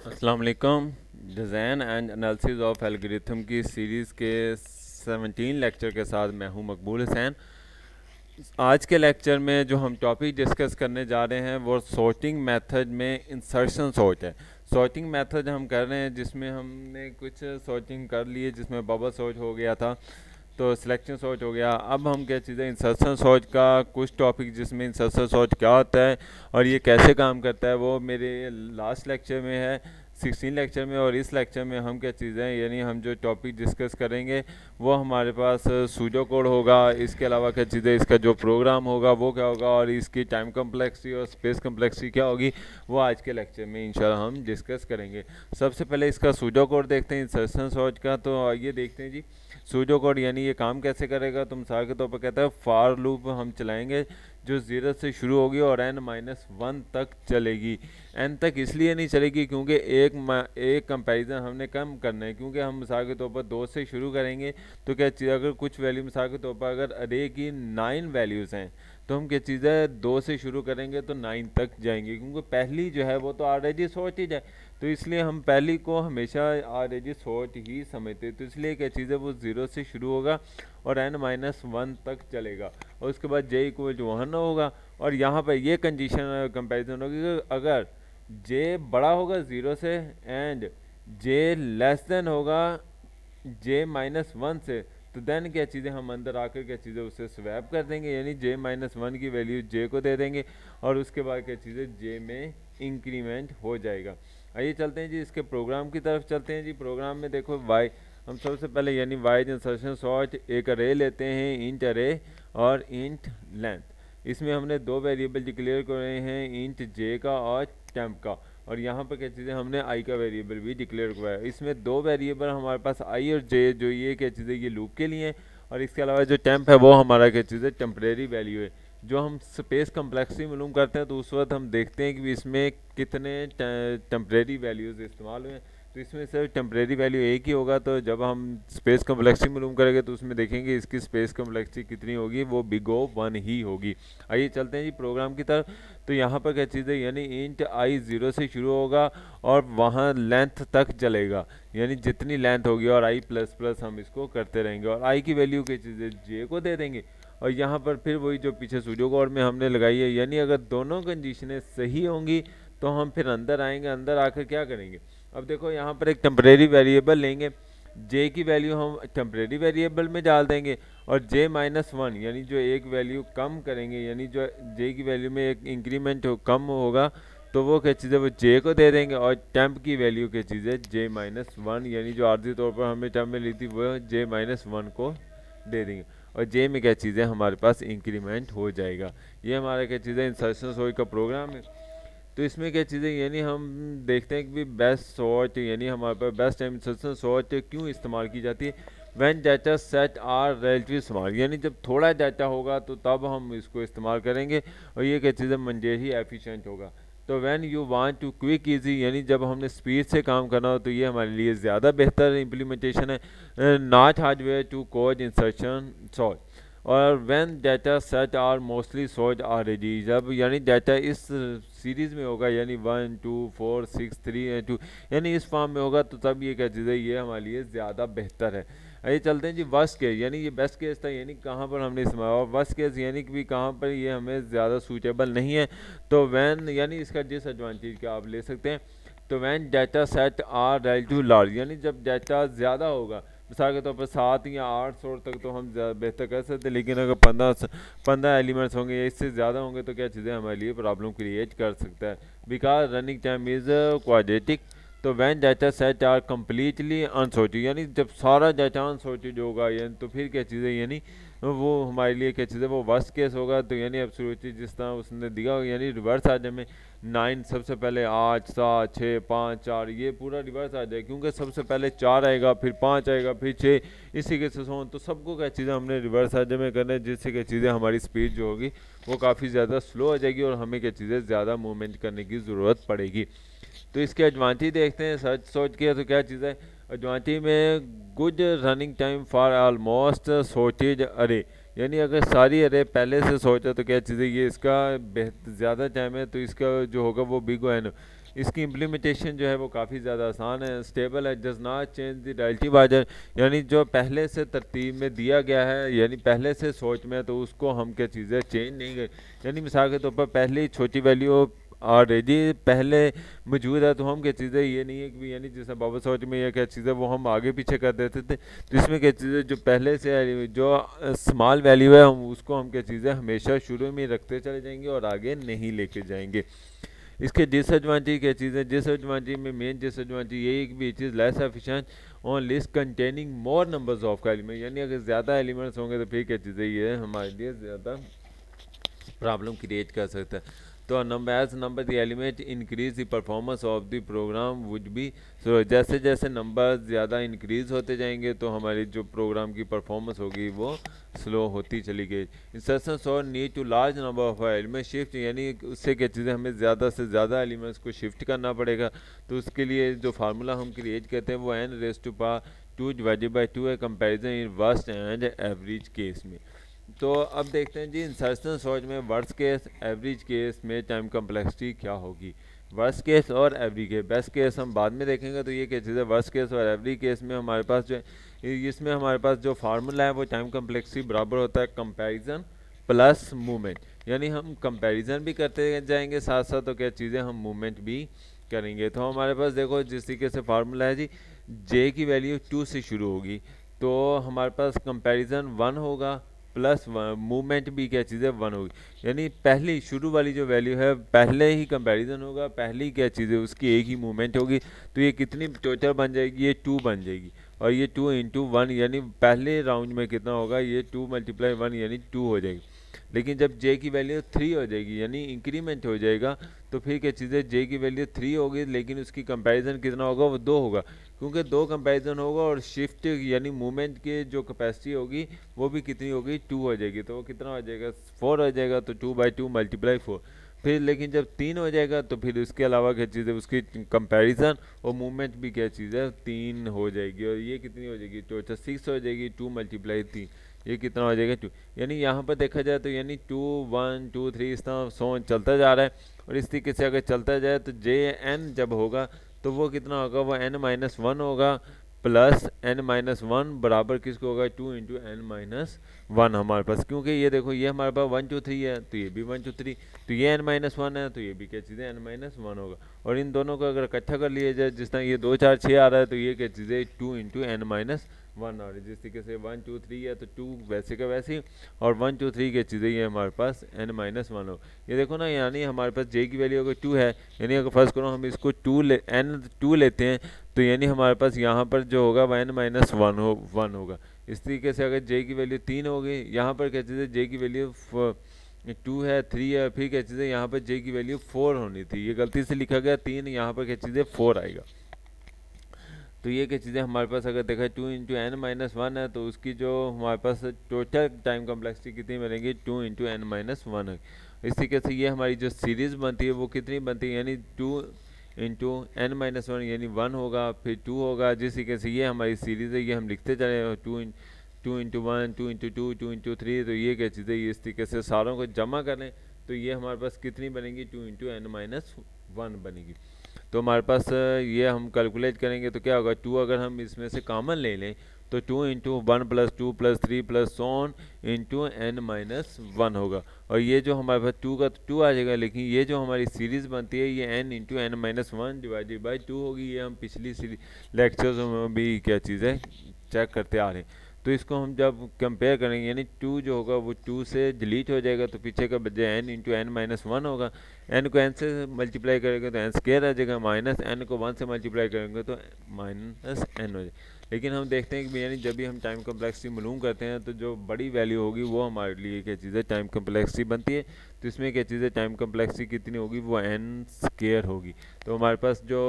अस्सलाम वालेकुम। Design and analysis of algorithm की सीरीज़ के 17 लेक्चर के साथ मैं हूं मकबूल हुसैन। आज के लेक्चर में जो हम टॉपिक डिस्कस करने जा रहे हैं वो सॉर्टिंग मेथड में इंसर्शन सॉर्ट है। सॉर्टिंग मेथड हम कर रहे हैं जिसमें हमने कुछ सॉर्टिंग कर ली है, जिसमें बबल सॉर्ट हो गया था, तो सिलेक्शन सॉर्ट हो गया। अब हम क्या चीज़ें इंसर्शन सॉर्ट का कुछ टॉपिक जिसमें इंसर्शन सॉर्ट क्या होता है और ये कैसे काम करता है वो मेरे लास्ट लेक्चर में है, 16 लेक्चर में। और इस लेक्चर में हम क्या चीज़ें यानी हम जो टॉपिक डिस्कस करेंगे वो हमारे पास सूडो कोड होगा, इसके अलावा क्या चीज़ें इसका जो प्रोग्राम होगा वो क्या होगा और इसकी टाइम कम्प्लेक्सिटी और स्पेस कम्प्लेक्सिटी क्या होगी वो आज के लेक्चर में इंशाल्लाह हम डिस्कस करेंगे। सबसे पहले इसका सूडो कोड देखते हैं इंसर्शन सॉर्ट का। तो आइए देखते हैं जी सूडो कोड यानी ये काम कैसे करेगा। तो मिसाल के तौर पर कहता है फार लूप हम चलाएंगे जो 0 से शुरू होगी और n-1 तक चलेगी। n तक इसलिए नहीं चलेगी क्योंकि एक कंपैरिजन हमने कम करना है, क्योंकि हम मिसाल के तौर पर 2 से शुरू करेंगे तो क्या चीज़ अगर कुछ वैल्यू मिसाल के तौर पर अगर अरे की 9 वैल्यूज़ हैं तो हम क्या चीज़ है 2 से शुरू करेंगे तो 9 तक जाएंगे, क्योंकि पहली जो है वो तो ऑलरेडी सॉर्टेड है, तो इसलिए हम पहली को हमेशा ऑलरेडी सॉर्ट ही समझते हैं। तो इसलिए क्या चीज़ है वो 0 से शुरू होगा और n-1 तक चलेगा और उसके बाद j इक्वल टू 1 होगा। और यहाँ पर ये कंडीशन कंपैरिजन होगी कि अगर j बड़ा होगा 0 से एंड j लेस देन होगा j-1 से, तो देन क्या चीज़ें हम अंदर आकर क्या चीज़ें उससे स्वैप कर देंगे, यानी j-1 की वैल्यू j को दे देंगे और उसके बाद क्या चीज़ें j में इंक्रीमेंट हो जाएगा। आइए चलते हैं जी इसके प्रोग्राम की तरफ चलते हैं जी। प्रोग्राम में देखो वाई हम सबसे पहले यानी वाइड इंसर्शन सॉर्ट एक अरे लेते हैं, इंट अरे और इंट लेंथ। इसमें हमने दो वेरिएबल डिक्लेयर कर रहे हैं, इंट जे का और टेम्प का, और यहाँ पर क्या चीज़ें हमने आई का वेरिएबल भी डिक्लेयर किया है। इसमें दो वेरिएबल हमारे पास आई और जे, जो ये क्या चीज़ें ये लूप के लिए हैं, और इसके अलावा जो टेम्प है वो हमारा क्या चीज़ है टेम्परेरी वैल्यू है। जो हम स्पेस कम्प्लेक्सिटी मालूम करते हैं तो उस वक्त हम देखते हैं कि इसमें कितने टेम्परेरी वैल्यूज़ इस्तेमाल हुए हैं, तो इसमें सिर्फ टेम्परेरी वैल्यू एक ही होगा। तो जब हम स्पेस कम्प्लेक्सिटी मालूम करेंगे तो उसमें देखेंगे इसकी स्पेस कम्प्लेक्सिटी कितनी होगी, वो बिग ओ 1 ही होगी। आइए चलते हैं जी प्रोग्राम की तरफ। तो यहाँ पर क्या चीज़ है यानी इंट आई 0 से शुरू होगा और वहाँ लेंथ तक चलेगा, यानी जितनी लेंथ होगी और आई प्लस प्लस हम इसको करते रहेंगे और आई की वैल्यू की चीज़ें जे को दे देंगे। और यहाँ पर फिर वही जो पीछे सूडो कोड में हमने लगाई है, यानी अगर दोनों कंडीशनें सही होंगी तो हम फिर अंदर आएंगे, अंदर आकर क्या करेंगे। अब देखो यहाँ पर एक टेम्परेरी वेरिएबल लेंगे, जे की वैल्यू हम टेम्परेरी वेरिएबल में डाल देंगे और j-1 यानी जो एक वैल्यू कम करेंगे, यानी जो जे की वैल्यू में एक इंक्रीमेंट कम होगा तो वो क्या चीज़ है वो जे को दे देंगे, और टेम्प की वैल्यू क्या चीज़ है j-1 यानी जो आर्जी तौर पर हमें टेम्प में ली थी वो j-1 को दे देंगे और जे में क्या चीज़ें हमारे पास इंक्रीमेंट हो जाएगा। ये हमारा क्या चीज़ें इंसर्शन सॉर्ट का प्रोग्राम है। तो इसमें क्या चीज़ें यानी हम देखते हैं कि बेस्ट सॉर्ट यानी हमारे पास बेस्ट टाइम इंसर्शन सॉर्ट क्यों इस्तेमाल की जाती है। When data set are relatively small, यानी जब थोड़ा डाटा होगा तो तब हम इसको इस्तेमाल करेंगे और ये क्या चीज़ें मंडेरी एफिशिएंट होगा। तो when you want to quick easy, यानी जब हमने स्पीड से काम करना हो तो ये हमारे लिए ज़्यादा बेहतर इम्प्लीमेंटेशन है। Not hardware to code insertion sort. और when data set are mostly sort already, जब यानी डाटा इस सीरीज़ में होगा यानी 1 2 4 6 3 2 यानी इस फॉर्म में होगा तो तब ये क्या चीज़ है ये हमारे लिए ज़्यादा बेहतर है। आइए चलते हैं जी वर्स्ट केस, यानी ये बेस्ट केस था यानी कहाँ पर हमने इस्तेमाल, और वर्स्ट केस यानी कि भी कहाँ पर ये हमें ज़्यादा सूटेबल नहीं है। तो वैन यानी इसका डिसएडवांटेज क्या आप ले सकते हैं। तो when data set are relative large, यानी जब डाटा ज़्यादा होगा मिसाल के तौर पर 7 या 8 सौ तक तो हम बेहतर कर सकते हैं, लेकिन अगर 15 एलिमेंट्स होंगे या इससे ज़्यादा होंगे तो क्या चीज़ें हमारे लिए प्रॉब्लम क्रिएट कर सकता है, because running time is quadratic. तो when data set are completely unsorted, यानी जब सारा डाटा अनसॉर्टेड होगा यानी तो फिर क्या चीज़ें यानी वो हमारे लिए क्या चीज़ है वो वर्स्ट केस होगा। तो यानी एब्सोल्युटली जिस तरह उसने दिया यानी रिवर्स आ जाए में 9 सबसे पहले 8 7 6 5 4 ये पूरा रिवर्स आ जाए, क्योंकि सबसे पहले 4 आएगा फिर 5 आएगा फिर 6, इसी के से तो सबको क्या चीज़ें हमने रिवर्स आ जाए में करना है, जिससे क्या चीज़ें हमारी स्पीड जो होगी वो काफ़ी ज़्यादा स्लो हो जाएगी और हमें क्या चीज़ें ज़्यादा मूवमेंट करने की ज़रूरत पड़ेगी। तो इसके एडवांटेज देखते हैं। सर्च सोच के तो क्या चीज़ है एडवांटेज में, good running time for almost sorted अरे, यानी अगर सारी अरे पहले से सोचा तो क्या चीज़ है ये इसका ज़्यादा टाइम है, तो इसका जो होगा वो बिग एन इसकी इम्प्लीमेंटेशन जो है वो काफ़ी ज़्यादा आसान है, स्टेबल है, does not change the relative order, यानी जो पहले से तरतीब में दिया गया है, यानी पहले से सोच में, तो उसको हम क्या चीज़ें चेंज नहीं कर, यानी मिसाल के तौर पर पहले छोटी वैल्यू ऑलरेडी पहले मौजूद है, तो हम क्या चीज़ें ये नहीं है कि यानी जैसे बाबा सोच में ये क्या चीज़ें वो हम आगे पीछे कर देते थे, तो इसमें क्या चीज़ें जो पहले से जो स्मॉल वैल्यू है हम उसको हम क्या चीज़ें हमेशा शुरू में रखते चले जाएंगे और आगे नहीं लेके जाएंगे। इसके डिसएडवांटेज क्या चीज़ें, डिसएडवांटेज में मेन डिसएडवांटेज यही कि चीज़ less efficient on list containing more numbers of element, यानी अगर ज़्यादा एलिमेंट्स होंगे तो फिर क्या चीज़ें ये हमारे लिए ज़्यादा प्रॉब्लम क्रिएट कर सकता है। तो as number the element increase the performance of the program would be, so जैसे जैसे नंबर ज़्यादा इंक्रीज होते जाएंगे तो हमारी जो प्रोग्राम की परफॉर्मेंस होगी वो स्लो होती चली गई। इंस्ट्रक्शंस और need to large number of element shift, यानी उससे क्या चीज़ें हमें ज़्यादा से ज़्यादा एलिमेंट्स को शिफ्ट करना पड़ेगा, तो उसके लिए जो फार्मूला हम क्रिएट करते हैं वो n raise to power 2 divided by 2 है comparison in worst and average case में। तो अब देखते हैं जी इंसर्शन सर्च में वर्स्ट केस एवरेज केस में टाइम कम्प्लेक्सिटी क्या होगी। वर्स्ट केस और एवरेज केस, बेस्ट केस हम बाद में देखेंगे, तो ये क्या चीज़ है वर्स्ट केस और एवरेज केस में हमारे पास जो है इसमें हमारे पास जो फार्मूला है वो टाइम कम्प्लेक्सिटी बराबर होता है कंपैरिजन प्लस मूवमेंट, यानी हम कंपैरिजन भी करते जाएंगे साथ साथ तो क्या चीज़ें हम मूवमेंट भी करेंगे। तो हमारे पास देखो जिस तरीके से फार्मूला है जी, जे की वैल्यू 2 से शुरू होगी तो हमारे पास कंपैरिजन 1 होगा प्लस मूवमेंट भी क्या चीज़ है 1 होगी, यानी पहली शुरू वाली जो वैल्यू है पहले ही कंपैरिजन होगा, पहली क्या चीज़ है उसकी एक ही मूवमेंट होगी, तो ये कितनी टोटल बन जाएगी, ये 2 बन जाएगी, और ये 2 इंटू 1 यानी पहले राउंड में कितना होगा, ये 2 मल्टीप्लाई 1 यानी 2 हो जाएगी। लेकिन जब जे की वैल्यू 3 हो जाएगी यानी इंक्रीमेंट हो जाएगा, तो फिर क्या चीज़ है जे की वैल्यू 3 होगी लेकिन उसकी कंपैरिजन कितना होगा, वो 2 होगा, क्योंकि 2 कंपैरिजन होगा और शिफ्ट यानी मूवमेंट के जो कैपेसिटी होगी वो भी कितनी होगी 2 हो जाएगी, तो वो कितना हो जाएगा 4 हो जाएगा, तो 2/2 मल्टीप्लाई 4। फिर लेकिन जब 3 हो जाएगा तो फिर उसके अलावा क्या चीज़ है उसकी कंपैरिजन और मूवमेंट भी क्या चीज़ है 3 हो जाएगी, और ये कितनी हो जाएगी टोटल 6 हो जाएगी, 2 मल्टीप्लाई 3 ये कितना हो जाएगा 2, यानी यहाँ पर देखा जाए तो यानी 2 1 2 3 इस तरह सो चलता जा रहा है, और इस तरीके से अगर चलता जाए तो जे एन जब होगा तो वो कितना होगा, वो n-1 होगा प्लस n-1 बराबर किसको होगा 2 इंटू n-1 हमारे पास, क्योंकि ये देखो ये हमारे पास 1 2 3 है तो ये भी 1 2 3, तो ये n-1 है तो ये भी क्या चीज़ है n-1 होगा, और इन दोनों को अगर इकट्ठा कर लिया जाए जिस तरह ये 2 4 6 आ रहा है तो ये क्या चीज़ है 2 इंटू n-1 आ रही है, जिस तरीके से 1 2 3 है तो 2 वैसे का वैसे ही, और 1 2 3 की चीज़ें ये हमारे पास n-1 हो, ये देखो ना, यानी हमारे पास j की वैल्यू अगर 2 है, यानी अगर फर्स्ट करो हम इसको 2 लेते हैं तो यानी हमारे पास यहाँ पर जो होगा वह n-1 होगा। इस तरीके से अगर j की वैल्यू 3 होगी, यहाँ पर क्या चीज़ है j की वैल्यू 2 है 3 है, फिर क्या चीज़ है यहाँ पर j की वैल्यू 4 होनी थी, ये गलती से लिखा गया 3, यहाँ पर क्या चीज़ है 4 आएगा, तो ये क्या चीज़ें हमारे पास अगर देखा 2 इंटू n-1 है तो उसकी जो हमारे पास टोटल टाइम कम्प्लेक्सिटी कितनी बनेगी 2 इंटू n-1 है। इस तरीके से ये हमारी जो सीरीज़ बनती है वो कितनी बनती है, यानी 2 इंटू n-1 यानी 1 होगा, फिर 2 होगा, जिस तरीके से ये हमारी सीरीज़ है ये हम लिखते चले 2 इंटू 1 2 इंटू 2 2 इंटू 3, तो ये क्या चीज़ें इस तरीके से सारों को जमा करें तो ये हमारे पास कितनी बनेगी 2 इंटू n-1 बनेगी। तो हमारे पास ये हम कैलकुलेट करेंगे तो क्या होगा 2 अगर हम इसमें से कॉमन ले लें तो 2 into 1 plus 2 plus 3 plus on into n-1 होगा, और ये जो हमारे पास 2 का 2 आ जाएगा, लेकिन ये जो हमारी सीरीज़ बनती है ये n into n-1 divided by 2 होगी, ये हम पिछली लेक्चर्स में भी क्या चीज़ है चेक करते आ रहे हैं। तो इसको हम जब कंपेयर करेंगे यानी 2 जो होगा वो 2 से डिलीट हो जाएगा, तो पीछे का बजाय n इंटू n-1 होगा, n को n से मल्टीप्लाई करेंगे तो n स्क्वायर आ जाएगा, माइनस n को 1 से मल्टीप्लाई करेंगे तो माइनस n हो जाएगा। लेकिन हम देखते हैं कि यानी जब भी हम टाइम कम्प्लेक्सिटी मालूम करते हैं तो जो बड़ी वैल्यू होगी वो हमारे लिए क्या चीज़ है टाइम कम्प्लेक्सिटी बनती है, तो इसमें क्या चीज़ है टाइम कम्प्लेक्सिटी कितनी होगी वो n स्क्वायर होगी। तो हमारे पास जो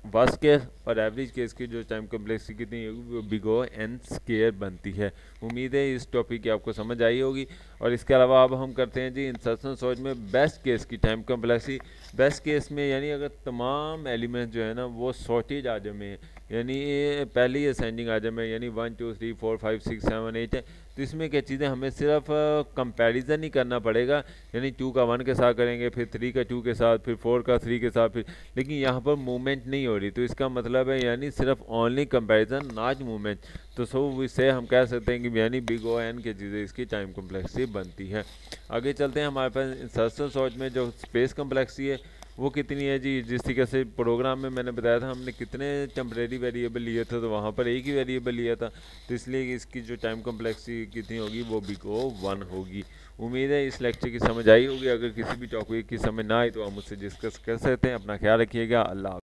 वर्स्ट केस और एवरेज केस की जो टाइम कम्प्लेक्सिटी कितनी होगी वो बिगो n स्क्वायर बनती है। उम्मीद है इस टॉपिक की आपको समझ आई होगी, और इसके अलावा अब हम करते हैं जी इंसर्शन सर्च में बेस्ट केस की टाइम कम्प्लेक्सिटी। बेस्ट केस में यानी अगर तमाम एलिमेंट्स जो है ना वो सॉर्टेज ऑर्डर में है, यानी ये पहली असेंडिंग आर्डर में, यानी 1 2 3 4 5 6 7 8 है। तो इसमें क्या चीज़ें हमें सिर्फ कंपैरिजन ही करना पड़ेगा, यानी 2 का 1 के साथ करेंगे, फिर 3 का 2 के साथ, फिर 4 का 3 के साथ, फिर लेकिन यहाँ पर मूवमेंट नहीं हो रही। तो इसका मतलब है यानी सिर्फ ओनली कंपैरिजन नॉट मूवमेंट। तो सो इससे हम कह सकते हैं कि यानी बिग ओ एन की चीज़ें इसकी टाइम कम्प्लेक्सिटी बनती है। आगे चलते हैं, हमारे पास इंसर्शन सॉर्ट में जो स्पेस कम्प्लेक्सिटी है वो कितनी है जी। जिस तरीके से प्रोग्राम में मैंने बताया था हमने कितने टेम्परेरी वेरिएबल लिए थे, तो वहाँ पर एक ही वेरिएबल लिया था, तो इसलिए इसकी जो टाइम कम्प्लेक्सिटी कितनी होगी वो बिग ओ 1 होगी। उम्मीद है इस लेक्चर की समझ आई होगी। अगर किसी भी टॉपिक की समझ ना आए तो आप मुझसे डिस्कस कर सकते हैं। अपना ख्याल रखिएगा। अल्लाह।